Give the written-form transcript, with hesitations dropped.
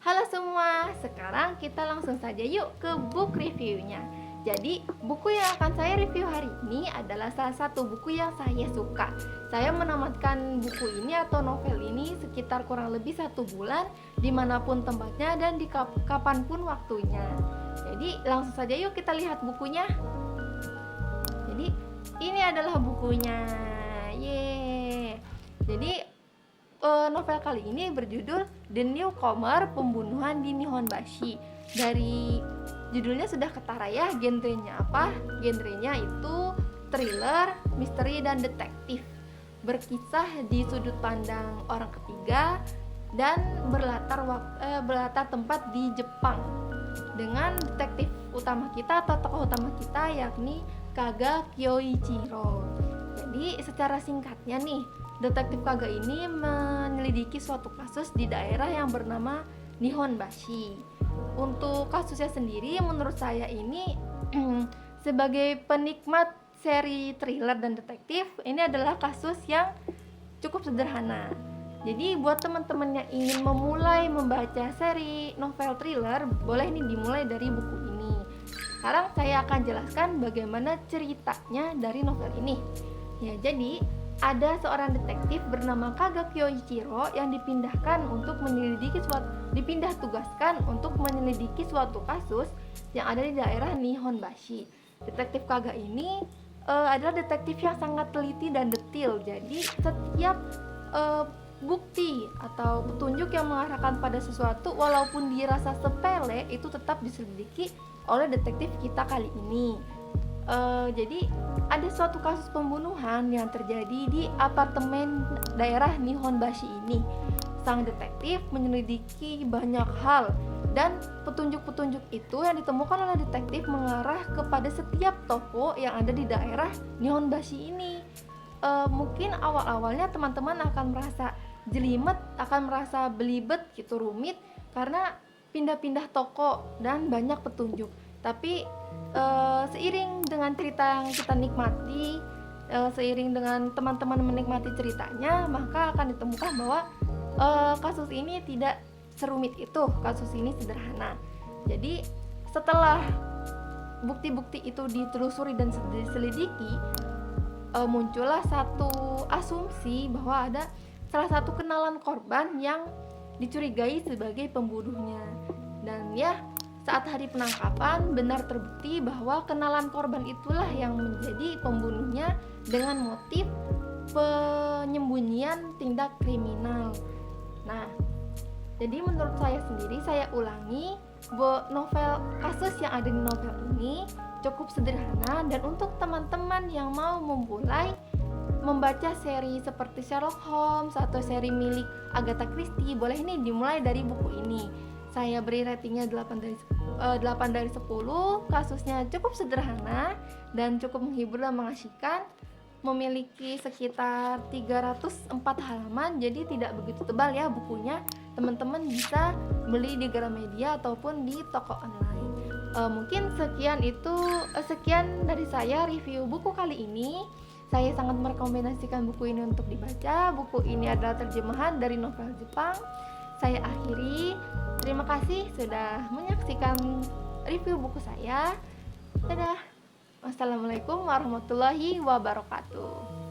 Halo semua, sekarang kita langsung saja yuk ke book reviewnya. Jadi, buku yang akan saya review hari ini adalah salah satu buku yang saya suka. Saya menamatkan buku ini atau novel ini sekitar kurang lebih 1 bulan, dimanapun tempatnya dan di kapanpun waktunya. Jadi, langsung saja yuk kita lihat bukunya. Jadi, ini adalah bukunya. Yeay. Jadi, novel kali ini berjudul The Newcomer, Pembunuhan di Nihonbashi. Dari judulnya sudah ketara ya, genrenya apa? Genrenya itu thriller, misteri, dan detektif. Berkisah di sudut pandang orang ketiga dan berlatar tempat di Jepang. Dengan detektif utama kita atau tokoh utama kita yakni Kaga Kyoichiro. Jadi secara singkatnya nih, detektif Kaga ini menyelidiki suatu kasus di daerah yang bernama Nihonbashi. Untuk kasusnya sendiri menurut saya ini sebagai penikmat seri thriller dan detektif, ini adalah kasus yang cukup sederhana. Jadi buat teman-teman yang ingin memulai membaca seri novel thriller, boleh nih dimulai dari buku ini. Sekarang saya akan jelaskan bagaimana ceritanya dari novel ini. Ya, jadi ada seorang detektif bernama Kaga Kyoichiro yang dipindah tugaskan untuk menyelidiki suatu kasus yang ada di daerah Nihonbashi. Detektif Kaga ini adalah detektif yang sangat teliti dan detail. Jadi setiap bukti atau petunjuk yang mengarahkan pada sesuatu, walaupun dirasa sepele, itu tetap diselidiki oleh detektif kita kali ini. Jadi ada suatu kasus pembunuhan yang terjadi di apartemen daerah Nihonbashi ini. Sang detektif menyelidiki banyak hal dan petunjuk-petunjuk itu yang ditemukan oleh detektif mengarah kepada setiap toko yang ada di daerah Nihonbashi ini. Mungkin awal-awalnya teman-teman akan merasa jelimet, akan merasa belibet gitu, rumit karena pindah-pindah toko dan banyak petunjuk. Tapi seiring dengan cerita yang kita nikmati, seiring dengan teman-teman menikmati ceritanya, maka akan ditemukan bahwa kasus ini tidak serumit itu, kasus ini sederhana. Jadi setelah bukti-bukti itu ditelusuri dan diselidiki, muncullah satu asumsi bahwa ada salah satu kenalan korban yang dicurigai sebagai pembunuhnya. Dan ya, saat hari penangkapan benar terbukti bahwa kenalan korban itulah yang menjadi pembunuhnya dengan motif penyembunyian tindak kriminal. Nah, jadi menurut saya sendiri, saya ulangi, novel kasus yang ada di novel ini cukup sederhana, dan untuk teman-teman yang mau memulai membaca seri seperti Sherlock Holmes atau seri milik Agatha Christie, boleh nih dimulai dari buku ini. Saya beri ratingnya 8 dari 10. Kasusnya cukup sederhana dan cukup menghibur dan mengasyikan. Memiliki sekitar 304 halaman, jadi tidak begitu tebal ya bukunya. Teman-teman bisa beli di Gramedia ataupun di toko online. Mungkin sekian dari saya review buku kali ini. Saya sangat merekomendasikan buku ini untuk dibaca. Buku ini adalah terjemahan dari novel Jepang. Saya akhiri. Terima kasih sudah menyaksikan review buku saya. Dadah. Wassalamualaikum warahmatullahi wabarakatuh.